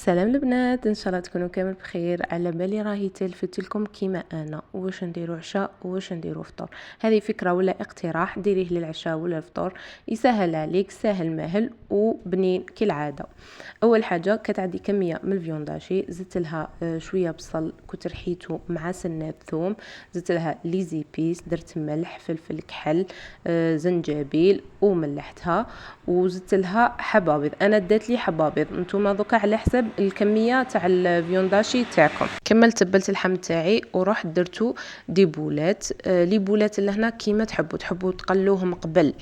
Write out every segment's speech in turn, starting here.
سلام البنات، ان شاء الله تكونوا كامل بخير. على بالي راهي تلفت لكم كيما انا واش نديروا عشاء واش نديروا فطور. هذه فكره ولا اقتراح ديريه للعشاء ولا الفطور، يسهل عليك، سهل مهل وبنين كالعاده. اول حاجه كتعدي كميه من الفيونداشي، زدت لها شويه بصل كنت رحيته مع سنه ثوم، زدت لها لي زيبيس، درت ملح فلفل كحل زنجبيل وملحتها، وزدت لها حبابيض. انا دات لي حبابيض، نتوما دوكا على حسب الكميه تاع الفيونداشي تاعكم. كملت تبلت اللحم تاعي ورحت درتو دي بولات. لي بولات لهنا كيما تحبوا تقلوهم قبل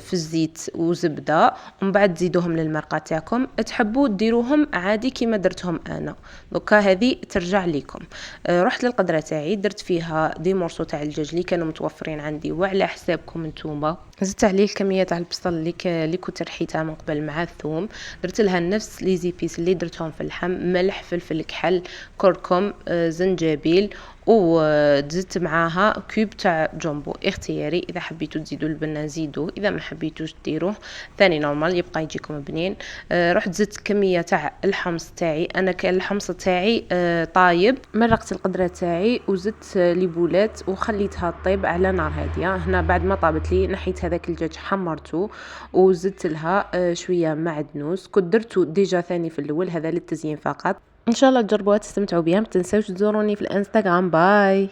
في الزيت وزبده، ومن بعد تزيدوهم للمرقه تاعكم. تحبوا ديروهم عادي كيما درتهم انا، دوكا هذه ترجع لكم. رحت للقدره تاعي درت فيها دي مورسو تاع الدجاج اللي كانوا متوفرين عندي وعلى حسابكم نتوما. زدت عليه الكميه تاع البصل اللي كنت رحيتها من قبل مع الثوم، درت لها نفس لي زيبيس اللي درتهم في اللحم، ملح فلفل كحل كركم زنجبيل، وزدت معاها كوب تاع جامبو اختياري. اذا حبيتوا تزيدوا البنه زيدوا، اذا ما حبيتوش ديروه ثاني نورمال يبقى يجيكم بنين. رحت زدت كميه تاع الحمص تاعي. انا كان الحمص تاعي طايب، مرقت القدره تاعي وزدت لي بولات وخليتها طيب على نار هاديه. هنا بعد ما طابت لي نحيت هذاك الدجاج حمرته وزدت لها شويه معدنوس كنت درته ديجا ثاني في الاول، هذا للتزيين فقط. ان شاء الله تجربوها تستمتعوا بها. ما تنسوش تزوروني في الانستغرام. باي.